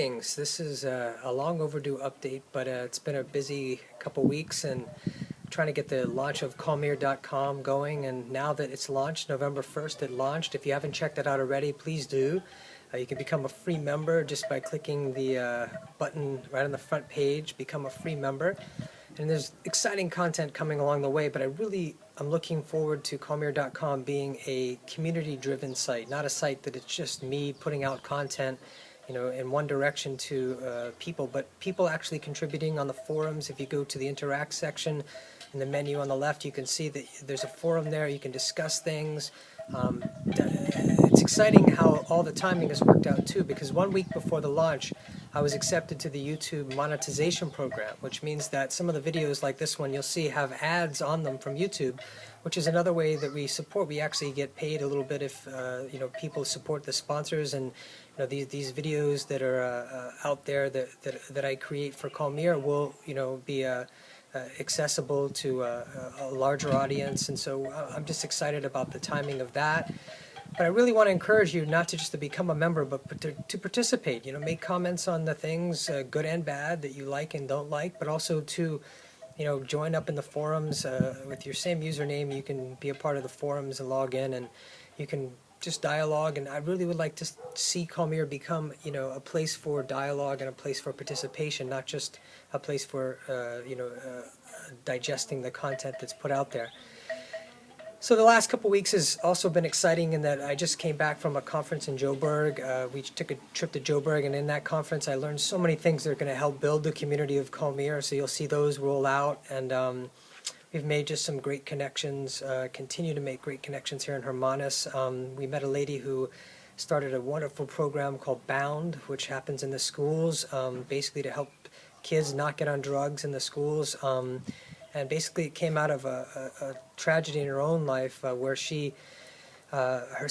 This is a long overdue update, but it's been a busy couple weeks and trying to get the launch of Kalmeer.com going. And now that it's launched, November 1st, it launched. If you haven't checked it out already, please do. You can become a free member just by clicking the button right on the front page, become a free member. And there's exciting content coming along the way, but I'm looking forward to Kalmeer.com being a community-driven site, not a site that it's just me putting out content, in one direction to people, but people actually contributing on the forums. If you go to the interact section in the menu on the left, you can see that there's a forum there. You can discuss things. It's exciting how all the timing has worked out too, because 1 week before the launch, I was accepted to the YouTube monetization program, which means that some of the videos like this one you'll see have ads on them from YouTube, which is another way that we support. We actually get paid a little bit if people support the sponsors, and these videos that are out there that I create for Kalmeer will be accessible to a larger audience, and so I'm just excited about the timing of that. But I really want to encourage you not to just to become a member, but to participate. Make comments on the things, good and bad, that you like and don't like, but also to join up in the forums with your same username. You can be a part of the forums and log in, and you can just dialogue. And I really would like to see Kalmeer become a place for dialogue and a place for participation, not just a place for digesting the content that's put out there. So the last couple weeks has also been exciting in that I just came back from a conference in Joburg. We took a trip to Joburg, and in that conference I learned so many things that are going to help build the community of Kalmeer. So you'll see those roll out, and we've made just some great connections, continue to make great connections here in Hermanus. We met a lady who started a wonderful program called Bound, which happens in the schools, basically to help kids not get on drugs in the schools. And basically it came out of a tragedy in her own life where her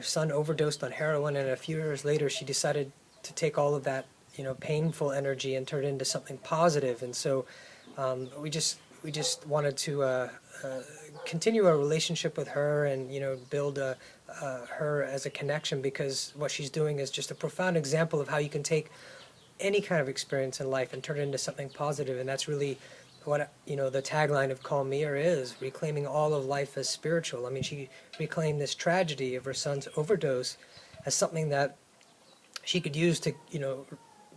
son overdosed on heroin, and a few years later she decided to take all of that painful energy and turn it into something positive. And so we just wanted to continue a relationship with her and build her as a connection, because what she's doing is just a profound example of how you can take any kind of experience in life and turn it into something positive. And that's really what the tagline of Kalmeer is: reclaiming all of life as spiritual. I mean, she reclaimed this tragedy of her son's overdose as something that she could use to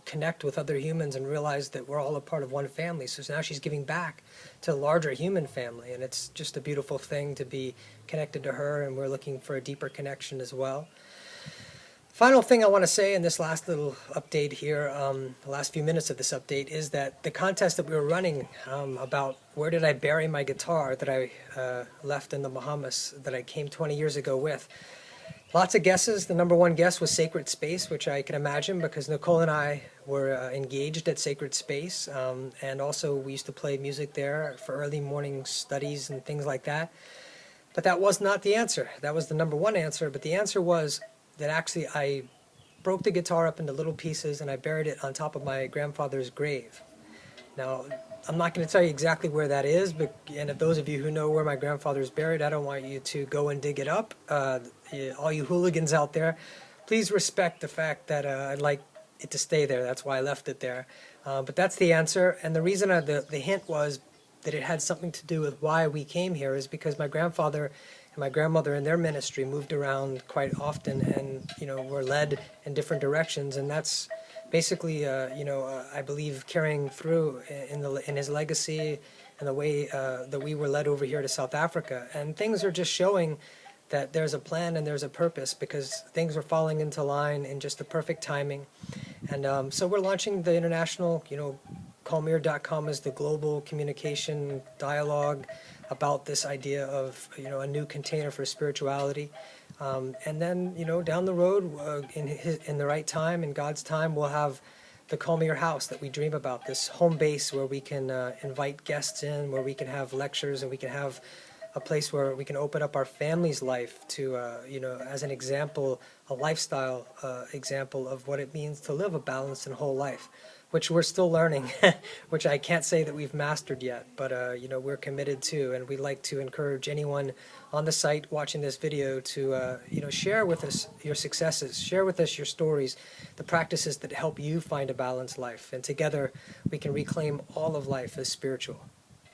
connect with other humans and realize that we're all a part of one family. So now she's giving back to a larger human family, and it's just a beautiful thing to be connected to her, and we're looking for a deeper connection as well. Final thing I want to say in this last little update here, the last few minutes of this update, is that the contest that we were running about where did I bury my guitar that I left in the Bahamas, that I came 20 years ago with. Lots of guesses. The number one guess was Sacred Space, which I can imagine because Nicole and I were engaged at Sacred Space, and also we used to play music there for early morning studies and things like that. But that was not the answer. That was the number one answer, but the answer was that actually I broke the guitar up into little pieces and I buried it on top of my grandfather's grave. Now, I'm not going to tell you exactly where that is, and if those of you who know where my grandfather is buried, I don't want you to go and dig it up. All you hooligans out there, please respect the fact that I'd like it to stay there. That's why I left it there. But that's the answer, and the reason the hint was that it had something to do with why we came here is because my grandfather and my grandmother in their ministry moved around quite often, and were led in different directions, and that's basically I believe carrying through in his legacy and the way that we were led over here to South Africa. And things are just showing that there's a plan and there's a purpose, because things are falling into line in just the perfect timing. And so we're launching the international, Kalmeer.com is the global communication dialogue about this idea of a new container for spirituality, and then down the road, in the right time, in God's time, we'll have the Kalmeer house that we dream about, this home base where we can invite guests in, where we can have lectures and we can have a place where we can open up our family's life to, as an example, a lifestyle example of what it means to live a balanced and whole life, which we're still learning, which I can't say that we've mastered yet, but we're committed to, and we'd like to encourage anyone on the site watching this video to share with us your successes, share with us your stories, the practices that help you find a balanced life, and together we can reclaim all of life as spiritual.